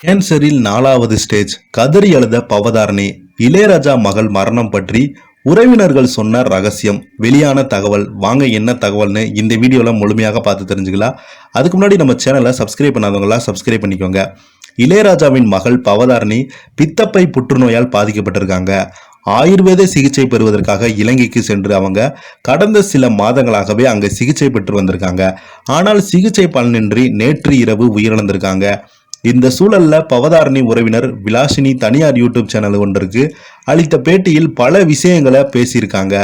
கேன்சரில் 4வது ஸ்டேஜ். கதறி அழுத பவதாரணி. இளையராஜா மகள் மரணம் பற்றி உறவினர்கள் சொன்ன ரகசியம். வெளியான தகவல். வாங்க என்ன தகவல்னு இந்த வீடியோல முழுமையாக பார்த்து தெரிஞ்சுக்கலாம். அதுக்கு முன்னாடி நம்ம சேனலை சப்ஸ்கிரைப் பண்ணாதவங்களா சப்ஸ்கிரைப் பண்ணிக்கோங்க. இளையராஜாவின் மகள் பவதாரணி பித்தப்பை புற்றுநோயால் பாதிக்கப்பட்டிருக்காங்க. ஆயுர்வேத சிகிச்சை பெறுவதற்காக இலங்கைக்கு சென்று அவங்க கடந்த சில மாதங்களாகவே அங்க சிகிச்சை பெற்று வந்திருக்காங்க. ஆனால் சிகிச்சை பலனின்றி நேற்று இரவு உயிரிழந்திருக்காங்க. இந்த சூழல்ல பவதாரணி உறவினர் விலாசினி தனியார் யூடியூப் சேனல் ஒன்றிற்கு அளித்த பேட்டியில் பல விஷயங்களை பேசியிருக்காங்க.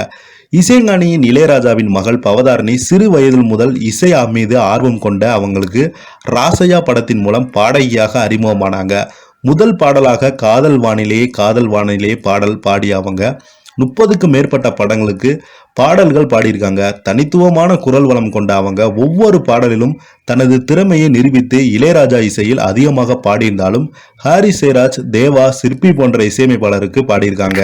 இசைஞானியின் இளையராஜாவின் மகள் பவதாரணி சிறு வயதில் முதல் இசை மீது ஆர்வம் கொண்ட அவங்களுக்கு ராசையா படத்தின் மூலம் பாடகியாக அறிமுகமானாங்க. முதல் பாடலாக காதல் வானிலே பாடல் பாடிய அவங்க 30க்கும் மேற்பட்ட படங்களுக்கு பாடல்கள் பாடியிருக்காங்க. தனித்துவமான குரல் வளம் கொண்ட அவங்க ஒவ்வொரு பாடலிலும் தனது திறமையை நிரூபித்து இளையராஜா இசையில் அதிகமாக பாடியிருந்தாலும் ஹாரிஸ் ஜெயராஜ், தேவா, சிற்பி போன்ற இசையமைப்பாளருக்கு பாடியிருக்காங்க.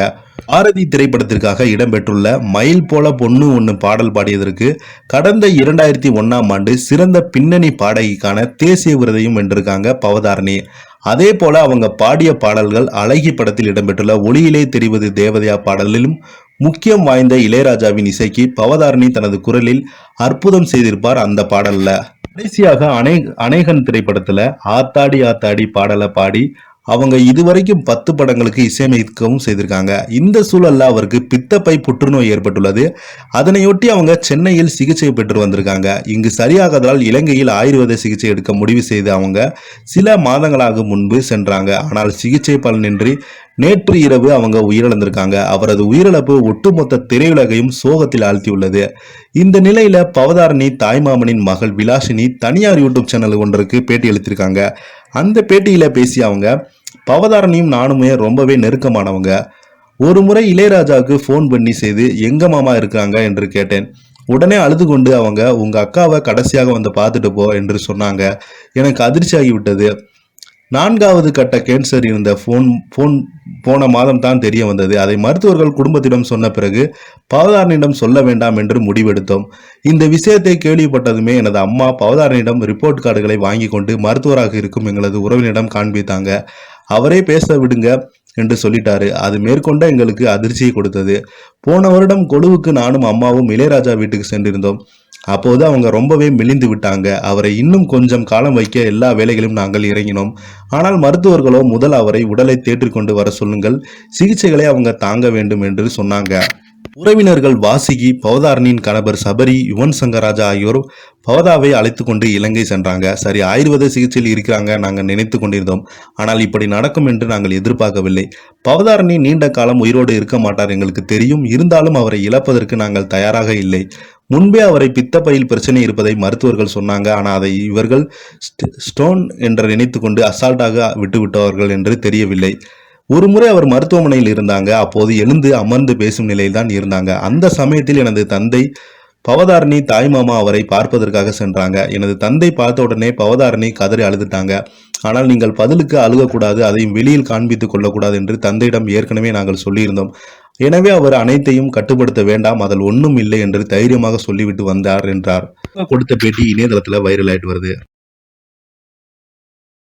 பாரதி திரைப்படத்திற்காக இடம்பெற்றுள்ள மயில் போல பொண்ணு ஒன்று பாடல் பாடியதற்கு கடந்த 2001ஆம் ஆண்டு சிறந்த பின்னணி பாடகிக்கான தேசிய விருதையும் வென்றிருக்காங்க பவதாரணி. அதே போல அவங்க பாடிய பாடல்கள் அழகி படத்தில் இடம்பெற்றுள்ள ஒளியிலே தெரிவது தேவதையா பாடலிலும் முக்கியம் வாய்ந்த இளையராஜாவின் இசைக்கு பவதாரணி தனது குரலில் அற்புதம் செய்திருப்பார். அந்த பாடல்ல கடைசியாக அநேகன் திரைப்படத்துல ஆத்தாடி ஆத்தாடி பாடலை பாடி அவங்க இதுவரைக்கும் 10 படங்களுக்கு இசையமைக்கவும் செய்திருக்காங்க. இந்த சூழல்ல அவருக்கு பித்தப்பை புற்றுநோய் ஏற்பட்டுள்ளது. அதனையொட்டி அவங்க சென்னையில் சிகிச்சை பெற்று வந்திருக்காங்க. இங்கு சரியாகதால் இலங்கையில் ஆயுர்வேத சிகிச்சை எடுக்க முடிவு செய்து அவங்க சில மாதங்களாக முன்பு சென்றாங்க. ஆனால் சிகிச்சை பலனின்றி நேற்று இரவு அவங்க உயிரிழந்திருக்காங்க. அவரது உயிரிழப்பு ஒட்டுமொத்த திரையுலகையும் சோகத்தில் ஆழ்த்தியுள்ளது. இந்த நிலையில பவதாரணி தாய்மாமனின் மகள் விலாசினி தனியார் யூடியூப் சேனல் ஒன்றுக்கு பேட்டி அளித்திருக்காங்க. அந்த பேட்டியில பேசி அவங்க பவதாரணியும் நானுமே ரொம்பவே நெருக்கமானவங்க. ஒரு முறை இளையராஜாவுக்கு போன் பண்ணி செய்து எங்க மாமா இருக்காங்க என்று கேட்டேன். உடனே அழுது கொண்டு அவங்க உங்க அக்காவை கடைசியாக வந்து பார்த்துட்டு போ என்று சொன்னாங்க. எனக்கு அதிர்ச்சியாகி விட்டது. 4வது கட்ட கேன்சர் இருந்த போன மாதம் தான் தெரிய வந்தது. அதை மருத்துவர்கள் குடும்பத்திடம் சொன்ன பிறகு பவதாரணியிடம் சொல்ல வேண்டாம் என்று முடிவெடுத்தோம். இந்த விஷயத்தை கேள்விப்பட்டதுமே எனது அம்மா பவதாரணியிடம் ரிப்போர்ட் கார்டுகளை வாங்கி கொண்டு மருத்துவராக இருக்கும் எங்களது உறவினரிடம் காண்பித்தாங்க. அவரே பேச விடுங்க என்று சொல்லிட்டாரு. அது மேற்கொண்ட எங்களுக்கு அதிர்ச்சியை கொடுத்தது. போன வருடம் கொழுவுக்கு நானும் அம்மாவும் இளையராஜா வீட்டுக்கு சென்றிருந்தோம். அப்போது அவங்க ரொம்பவே மெலிந்து விட்டாங்க. அவரை இன்னும் கொஞ்சம் காலம் வைக்க எல்லா வேலைகளும் நாங்கள் இறங்கினோம். ஆனால் மருத்துவர்களோ முதல் அவரை உடலை தேற்றிக்கொண்டு வர சொல்லுங்கள், சிகிச்சைகளை அவங்க தாங்க வேண்டும் என்று சொன்னாங்க. உறவினர்கள் வாசுகி, பவதாரணியின் கணவர் சபரி, யுவன் சங்கர் ராஜா ஆகியோர் பவதாவை அழைத்து கொண்டு இலங்கை சென்றாங்க. சரி, ஆயுர்வேத சிகிச்சையில் இருக்கிறாங்க நாங்கள் நினைத்து கொண்டிருந்தோம். ஆனால் இப்படி நடக்கும் என்று நாங்கள் எதிர்பார்க்கவில்லை. பவதாரணி நீண்ட காலம் உயிரோடு இருக்க மாட்டார் எங்களுக்கு தெரியும். இருந்தாலும் அவரை இழப்பதற்கு நாங்கள் தயாராக இல்லை. முன்பே அவரை பித்தப்பையில் பிரச்சனை இருப்பதை மருத்துவர்கள் சொன்னாங்க. ஆனால் அதை இவர்கள் ஸ்டோன் என்று நினைத்து கொண்டு அசால்ட்டாக விட்டுவிட்டவர்கள் என்று தெரியவில்லை. ஒரு முறை அவர் மருத்துவமனையில் இருந்தாங்க. அப்போது எழுந்து அமர்ந்து பேசும் நிலையில் தான் இருந்தாங்க. அந்த சமயத்தில் எனது தந்தை பவதாரணி தாய்மாமா அவரை பார்ப்பதற்காக சென்றாங்க. எனது தந்தை பார்த்த உடனே பவதாரணி கதறி அழுதுட்டாங்க. ஆனால் நீங்கள் பதிலுக்கு அழுகக்கூடாது, அதையும் வெளியில் காண்பித்துக் கொள்ளக்கூடாது என்று தந்தையிடம் ஏற்கனவே நாங்கள் சொல்லியிருந்தோம். எனவே அவர் அனைத்தையும் கட்டுப்படுத்த வேண்டாம், அதில் ஒன்றும் இல்லை என்று தைரியமாக சொல்லிவிட்டு வந்தார் என்றார். கொடுத்த பேட்டி இணையதளத்தில் வைரல் ஆயிட்டு வருது.